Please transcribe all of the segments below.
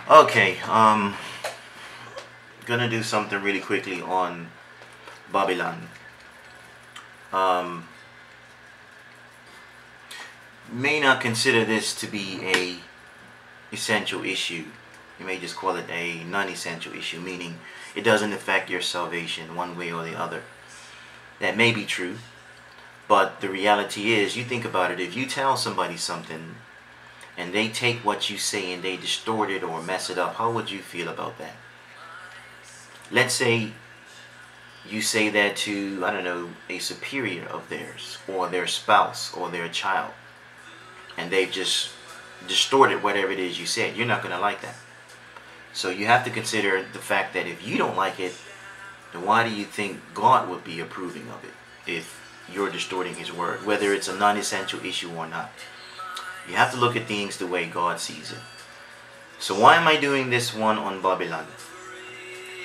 Okay, gonna do something really quickly on Babylon. Um, may not consider this to be a essential issue. You may just call it a non-essential issue, meaning it doesn't affect your salvation one way or the other. That may be true, but the reality is, you think about it, if you tell somebody something and they take what you say and they distort it or mess it up, how would you feel about that? Let's say you say that to, I don't know, a superior of theirs, or their spouse, or their child, and they've just distorted whatever it is you said. You're not going to like that. So you have to consider the fact that if you don't like it, then why do you think God would be approving of it if you're distorting His word, whether it's a non-essential issue or not? You have to look at things the way God sees it. So why am I doing this one on Babylon?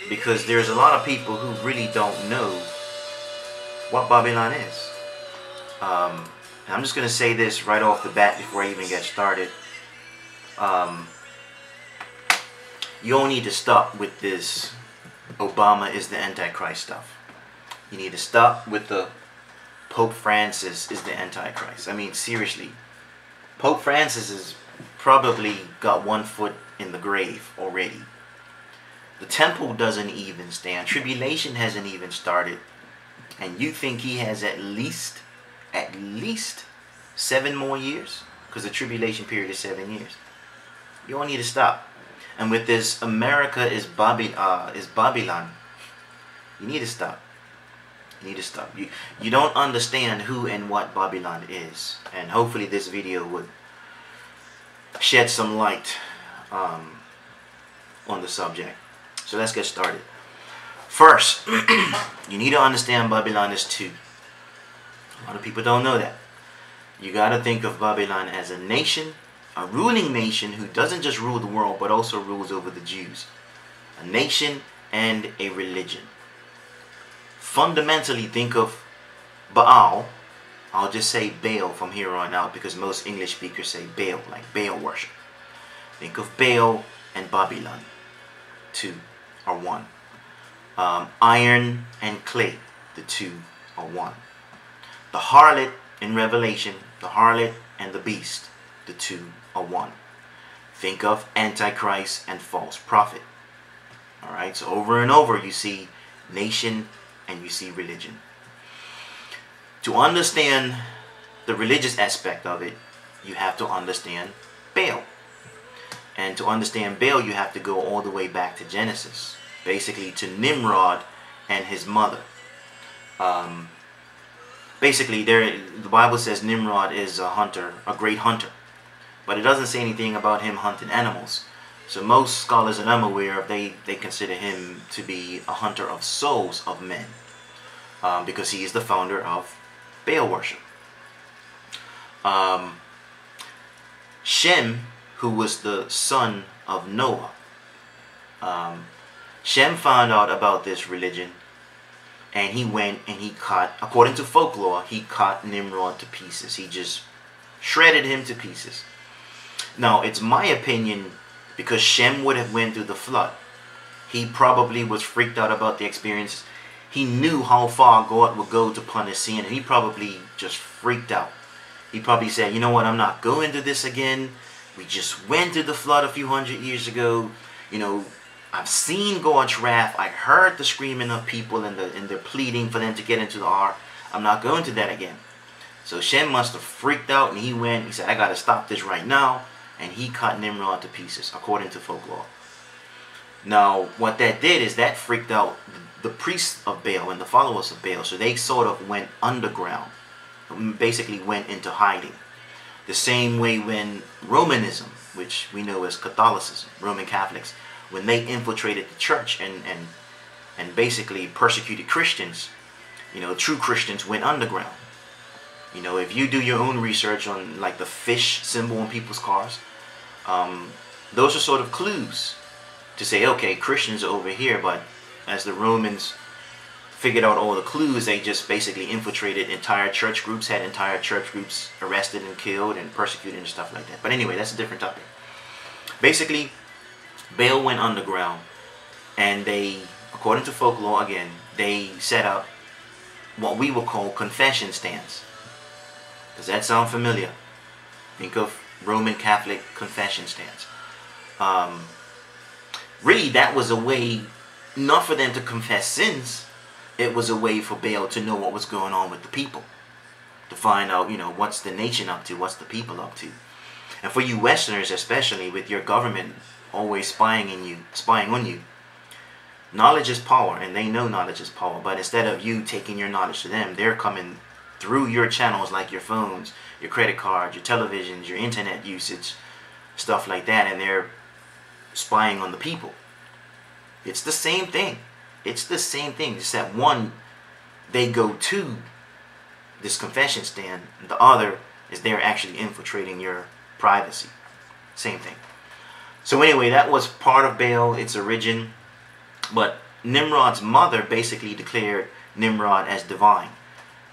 Because there's a lot of people who really don't know what Babylon is. And I'm just going to say this right off the bat before I even get started. You all need to stop with this Obama is the Antichrist stuff. You need to stop with the Pope Francis is the Antichrist. I mean, seriously. Pope Francis has probably got one foot in the grave already. The temple doesn't even stand. Tribulation hasn't even started. And you think he has at least 7 more years? Because the tribulation period is 7 years. You all need to stop. And with this America is Babylon, you need to stop. You need to stop. You don't understand who and what Babylon is. And hopefully this video would shed some light on the subject. So let's get started. First, you need to understand Babylon is two. A lot of people don't know that. You got to think of Babylon as a nation, a ruling nation who doesn't just rule the world but also rules over the Jews. A nation and a religion. Fundamentally, think of Baal. I'll just say Baal from here on out because most English speakers say Baal, like Baal worship. Think of Baal and Babylon. Two are one. Iron and clay, the two are one. The harlot in Revelation, the harlot and the beast, the two are one. Think of Antichrist and false prophet. Alright, so over and over you see nation and you see religion. To understand the religious aspect of it, you have to understand Baal. And to understand Baal, you have to go all the way back to Genesis. Basically to Nimrod and his mother. Basically, the Bible says Nimrod is a hunter, a great hunter. But it doesn't say anything about him hunting animals. So most scholars that I'm aware of, they consider him to be a hunter of souls of men. Because he is the founder of Baal worship. Shem, who was the son of Noah. Shem found out about this religion, and he went and he cut, according to folklore, he cut Nimrod to pieces. He just shredded him to pieces. Now, it's my opinion, because Shem would have went through the flood. He probably was freaked out about the experience. He knew how far God would go to punish sin, and he probably just freaked out. He probably said, you know what, I'm not going to this again. We just went through the flood a few hundred years ago. You know, I've seen God's wrath. I heard the screaming of people and the pleading for them to get into the ark. I'm not going to that again. So Shem must have freaked out, and he went. He said, I got to stop this right now. And he cut Nimrod to pieces, according to folklore. Now, what that did is that freaked out the priests of Baal and the followers of Baal. So they sort of went underground, basically went into hiding. The same way when Romanism, which we know as Catholicism, Roman Catholics, when they infiltrated the church and basically persecuted Christians, you know, true Christians went underground. You know, if you do your own research on like the fish symbol on people's cars, those are sort of clues to say, okay, Christians are over here, but as the Romans figured out all the clues, they just basically infiltrated entire church groups, had entire church groups arrested and killed and persecuted and stuff like that. But anyway, that's a different topic. Basically, Baal went underground, and they, according to folklore again, they set up what we will call confession stands. Does that sound familiar? Think of Roman Catholic confession stands. Really, that was a way not for them to confess sins. It was a way for Baal to know what was going on with the people, to find out, what's the nation up to, what's the people up to. And for you Westerners, especially, with your government always spying on you, knowledge is power, and they know knowledge is power. But instead of you taking your knowledge to them, they're coming through your channels, like your phones, your credit cards, your televisions, your internet usage, stuff like that, and they're spying on the people. It's the same thing. It's the same thing, just that one, they go to this confession stand, and the other is they're actually infiltrating your privacy. Same thing. So anyway, that was part of Baal, its origin. But Nimrod's mother basically declared Nimrod as divine.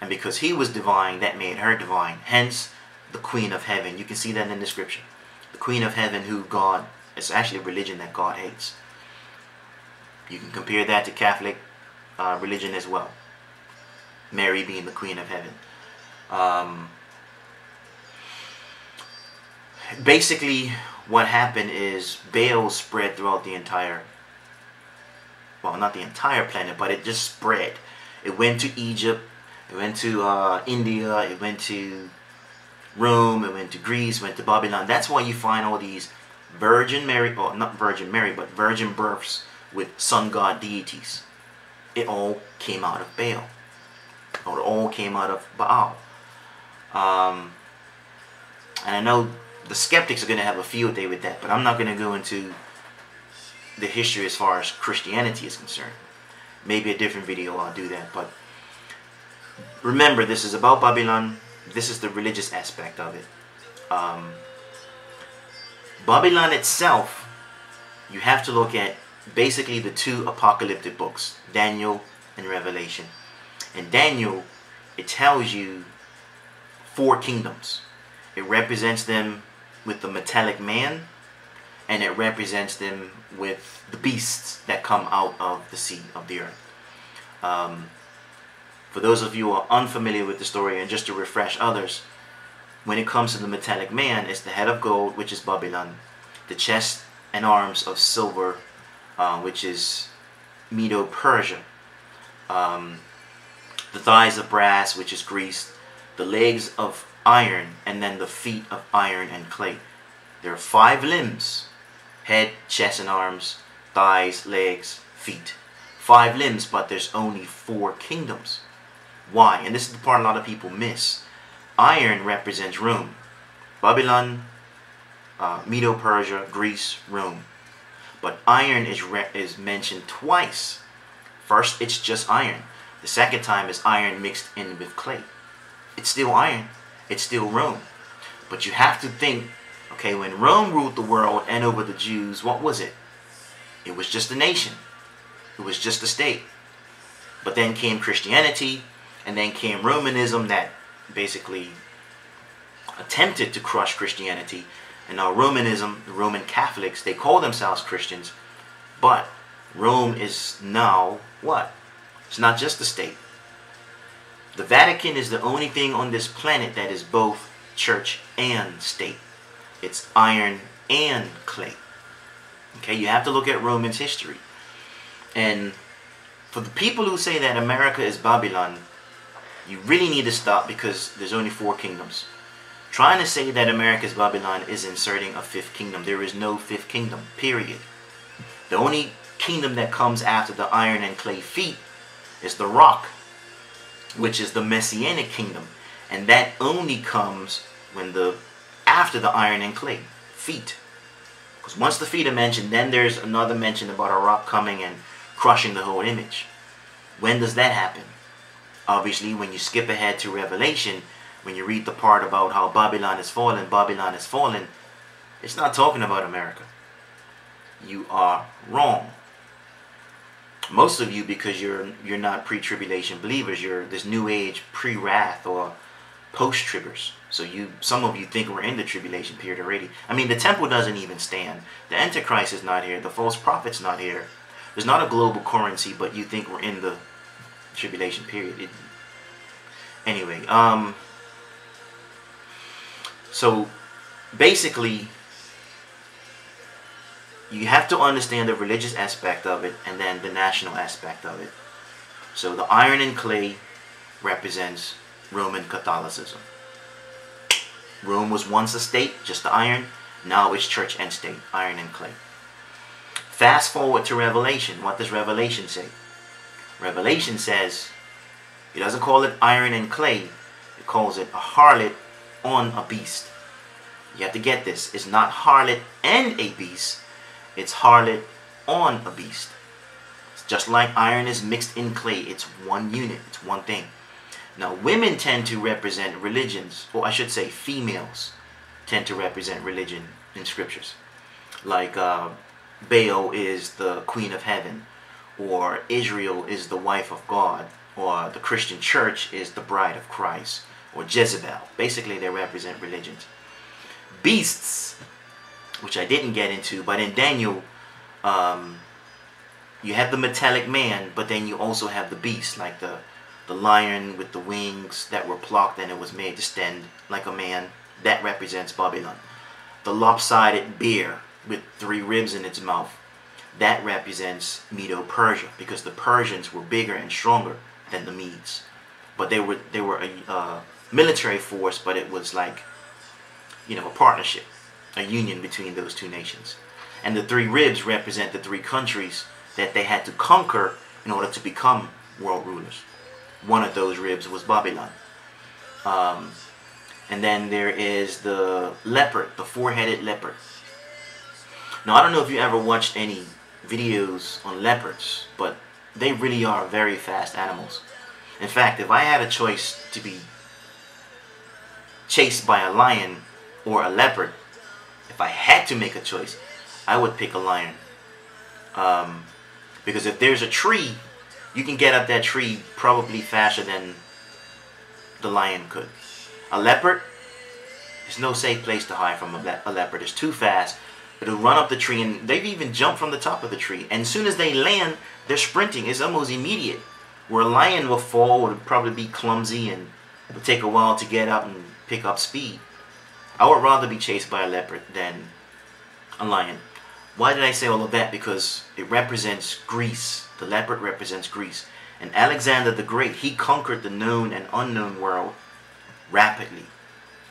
And because he was divine, that made her divine. Hence, the Queen of Heaven. You can see that in the scripture. The Queen of Heaven, who God, it's actually a religion that God hates. You can compare that to Catholic religion as well. Mary being the Queen of Heaven. Basically, what happened is Baal spread throughout the entire, well, not the entire planet, but it just spread. It went to Egypt, it went to India, it went to Rome, it went to Greece, went to Babylon. That's why you find all these Virgin Mary, or not Virgin Mary, but virgin births with sun god deities. It all came out of Baal. Or it all came out of Baal. And I know the skeptics are going to have a field day with that, but I'm not going to go into the history as far as Christianity is concerned. Maybe a different video I'll do that, but remember, this is about Babylon. This is the religious aspect of it. Babylon itself, you have to look at basically the two apocalyptic books, Daniel and Revelation. In Daniel, it tells you 4 kingdoms. It represents them with the metallic man, and it represents them with the beasts that come out of the sea, of the earth. For those of you who are unfamiliar with the story, and just to refresh others, when it comes to the metallic man, it's the head of gold, which is Babylon, the chest and arms of silver, which is Medo-Persia, the thighs of brass, which is Greece, the legs of iron, and then the feet of iron and clay. There are 5 limbs: head, chest and arms, thighs, legs, feet. 5 limbs, but there's only 4 kingdoms. Why? And this is the part a lot of people miss. Iron represents Rome. Babylon, Medo-Persia, Greece, Rome. But iron is mentioned twice. First, it's just iron. The second time is iron mixed in with clay. It's still iron. It's still Rome. But you have to think, okay, when Rome ruled the world and over the Jews, what was it? It was just a nation. It was just a state. But then came Christianity, and then came Romanism that basically attempted to crush Christianity. And now Romanism, the Roman Catholics, they call themselves Christians, but Rome is now what? It's not just a state. The Vatican is the only thing on this planet that is both church and state. It's iron and clay. Okay, you have to look at Roman's history. And for the people who say that America is Babylon, you really need to stop, because there's only 4 kingdoms. Trying to say that America is Babylon is inserting a 5th kingdom. There is no 5th kingdom, period. The only kingdom that comes after the iron and clay feet is the rock, which is the Messianic kingdom. And that only comes when after the iron and clay feet. Because once the feet are mentioned, then there's another mention about a rock coming and crushing the whole image. When does that happen? Obviously, when you skip ahead to Revelation, when you read the part about how Babylon is fallen, it's not talking about America. You are wrong. Most of you, because you're not pre-tribulation believers, you're this new age pre-wrath or post-tribbers. So some of you think we're in the tribulation period already. I mean, the temple doesn't even stand. The Antichrist is not here. The false prophet's not here. There's not a global currency, but you think we're in the tribulation period. Anyway, so basically, you have to understand the religious aspect of it and then the national aspect of it. So the iron and clay represents Roman Catholicism. Rome was once a state, just the iron. Now it's church and state, iron and clay. Fast forward to Revelation. What does Revelation say? Revelation says, it doesn't call it iron and clay. It calls it a harlot on a beast. You have to get this. It's not harlot and a beast. It's harlot on a beast. It's just like iron is mixed in clay. It's one unit. It's one thing. Now, women tend to represent religions, or I should say females tend to represent religion in scriptures. Like Baal is the queen of heaven, or Israel is the wife of God, or the Christian church is the bride of Christ, or Jezebel. Basically, they represent religions. Beasts, which I didn't get into, but in Daniel, you have the metallic man, but then you also have the beast, like the lion with the wings that were plucked and it was made to stand like a man. That represents Babylon. The lopsided bear with 3 ribs in its mouth, that represents Medo-Persia, because the Persians were bigger and stronger than the Medes. But they were a military force, but it was like, a partnership, a union between those two nations. And the 3 ribs represent the 3 countries that they had to conquer in order to become world rulers. One of those ribs was Babylon. And then there is the leopard, the 4-headed leopard. Now, I don't know if you ever watched any videos on leopards, but they really are very fast animals. In fact, if I had a choice to be chased by a lion or a leopard, if I had to make a choice, I would pick a lion. Because if there's a tree, you can get up that tree probably faster than the lion could. A leopard, there's no safe place to hide from a leopard. It's too fast. It'll run up the tree, and they've even jumped from the top of the tree. And as soon as they land, they're sprinting. It's almost immediate. Where a lion will fall, would probably be clumsy, and it would take a while to get up and pick up speed. I would rather be chased by a leopard than a lion. Why did I say all of that? Because it represents Greece. The leopard represents Greece. And Alexander the Great, he conquered the known and unknown world rapidly.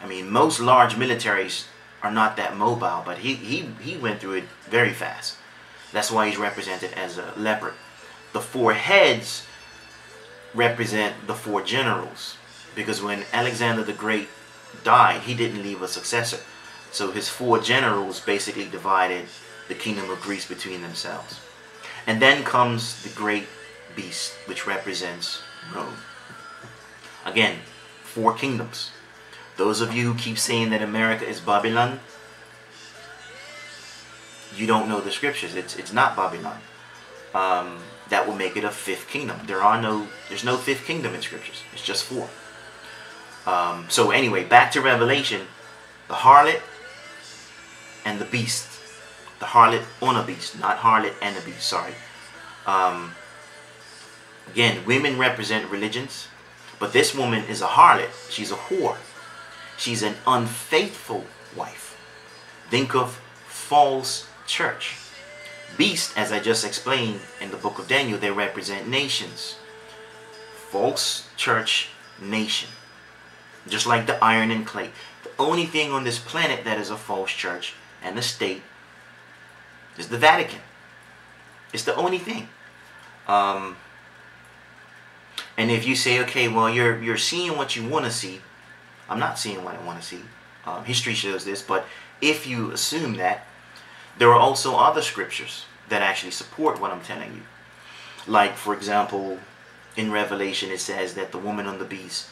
I mean, most large militaries are not that mobile, but he went through it very fast. That's why he's represented as a leopard. The 4 heads represent the 4 generals, because when Alexander the Great died, he didn't leave a successor. So his 4 generals basically divided the kingdom of Greece between themselves. And then comes the great beast, which represents Rome. Again, 4 kingdoms. Those of you who keep saying that America is Babylon, you don't know the scriptures. It's not Babylon. That will make it a 5th kingdom. There's no 5th kingdom in scriptures. It's just 4. So anyway, back to Revelation. The harlot and the beast. The harlot on a beast, not harlot and a beast, sorry. Again, women represent religions, but this woman is a harlot. She's a whore. She's an unfaithful wife. Think of false church. Beast, as I just explained in the book of Daniel, they represent nations. False church, nation. Just like the iron and clay. The only thing on this planet that is a false church and a state is the Vatican. It's the only thing. And if you say, okay, well, you're seeing what you want to see. I'm not seeing what I want to see. History shows this, but if you assume that, there are also other scriptures that actually support what I'm telling you. Like, for example, in Revelation it says that the woman on the beast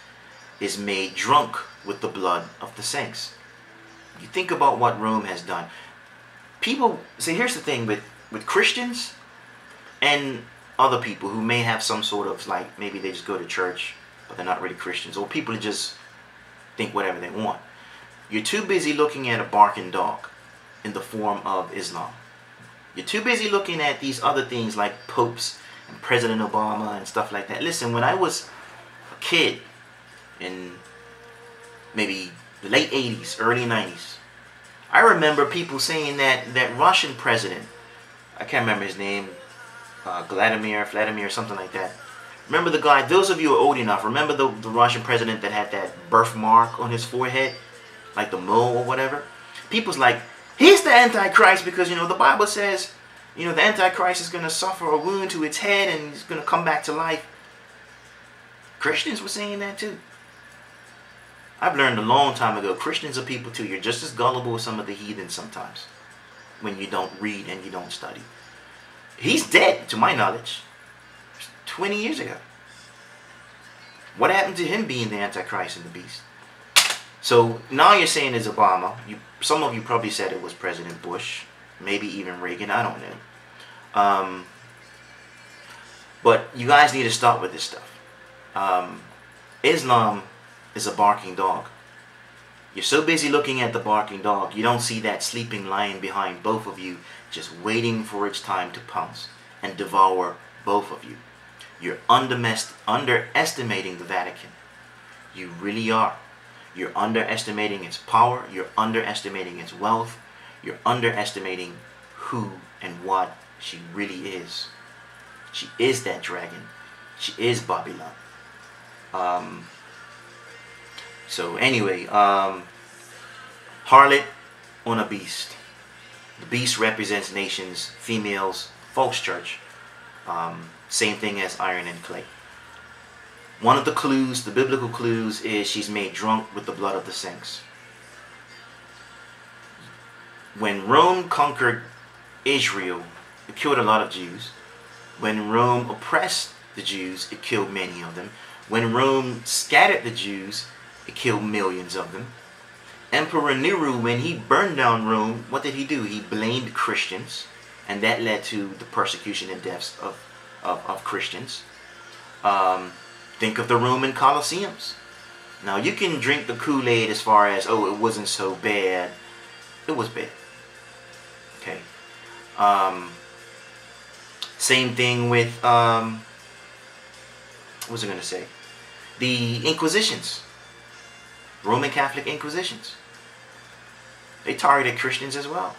is made drunk with the blood of the saints. You think about what Rome has done. People, see, here's the thing with Christians and other people who may have some sort of, like, maybe they just go to church, but they're not really Christians, or people who just think whatever they want. You're too busy looking at a barking dog in the form of Islam. You're too busy looking at these other things like popes and President Obama and stuff like that. Listen, when I was a kid in maybe the late 80s, early 90s, I remember people saying that Russian president, I can't remember his name, Vladimir, something like that. Remember the guy, those of you who are old enough, remember the Russian president that had that birthmark on his forehead? Like the mole or whatever? People's like, he's the Antichrist because, you know, the Bible says, you know, the Antichrist is going to suffer a wound to its head and he's going to come back to life. Christians were saying that too. I've learned a long time ago, Christians are people too. You're just as gullible as some of the heathens sometimes when you don't read and you don't study. He's dead, to my knowledge, 20 years ago. What happened to him being the Antichrist and the beast? So now you're saying it's Obama. Some of you probably said it was President Bush, maybe even Reagan. I don't know. But you guys need to stop with this stuff. Islam is a barking dog. You're so busy looking at the barking dog, you don't see that sleeping lion behind both of you, just waiting for its time to pounce and devour both of you. You're underestimating the Vatican. You really are. You're underestimating its power. You're underestimating its wealth. You're underestimating who and what she really is. She is that dragon. She is Babylon. So anyway, harlot on a beast. The beast represents nations, females, false church. Same thing as iron and clay. One of the clues, the biblical clues, is she's made drunk with the blood of the saints. When Rome conquered Israel, it killed a lot of Jews. When Rome oppressed the Jews, it killed many of them. When Rome scattered the Jews, it killed millions of them. Emperor Nero, when he burned down Rome, what did he do? He blamed Christians, and that led to the persecution and deaths of Christians. Think of the Roman Colosseums. Now you can drink the Kool-Aid as far as, oh, it wasn't so bad. It was bad. Okay. Same thing with, what was I going to say? The Inquisitions. Roman Catholic Inquisitions. They targeted Christians as well.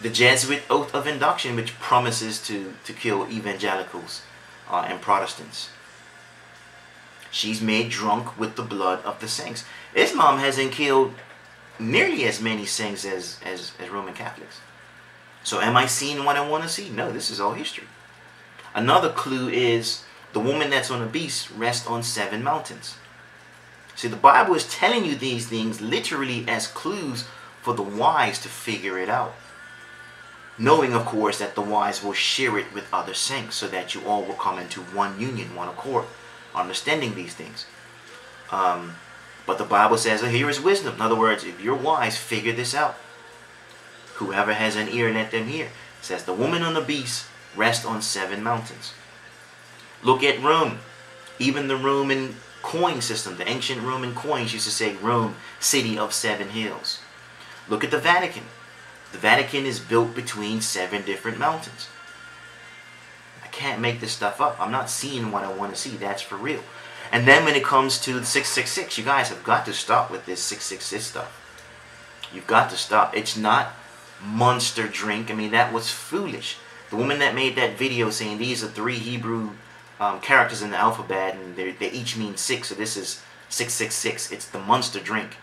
The Jesuit Oath of Induction, which promises to kill evangelicals and Protestants. She's made drunk with the blood of the saints. Islam hasn't killed nearly as many saints as Roman Catholics. So am I seeing what I want to see? No, this is all history. Another clue is the woman that's on a beast rests on 7 mountains. See, the Bible is telling you these things literally as clues for the wise to figure it out. Knowing, of course, that the wise will share it with other saints so that you all will come into one union, one accord, understanding these things. But the Bible says, oh, here is wisdom. In other words, if you're wise, figure this out. Whoever has an ear, let them hear. It says, the woman on the beast rests on 7 mountains. Look at Rome. Even the Roman coin system, the ancient Roman coins used to say Rome, city of 7 hills. Look at the Vatican. The Vatican is built between 7 different mountains. I can't make this stuff up. I'm not seeing what I want to see. That's for real. And then when it comes to the 666, you guys have got to stop with this 666 stuff. You've got to stop. It's not Monster drink. I mean, that was foolish. The woman that made that video saying these are 3 Hebrew characters in the alphabet and they each mean 6, so this is 666. It's the Monster drink.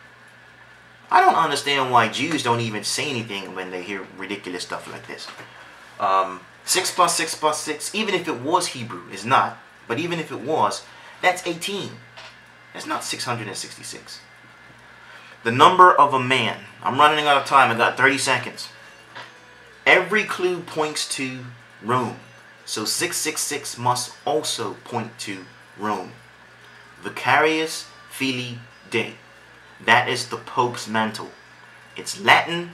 I don't understand why Jews don't even say anything when they hear ridiculous stuff like this. 6 plus 6 plus 6, even if it was Hebrew, is not. But even if it was, that's 18. That's not 666. The number of a man. I'm running out of time. I got 30 seconds. Every clue points to Rome. So 666 must also point to Rome. Vicarius Filii Dei. That is the Pope's mantle. It's Latin.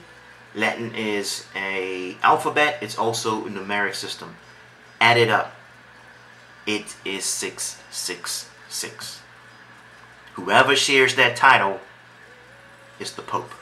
Latin is an alphabet. It's also a numeric system. Add it up. It is 666. Whoever shares that title is the Pope.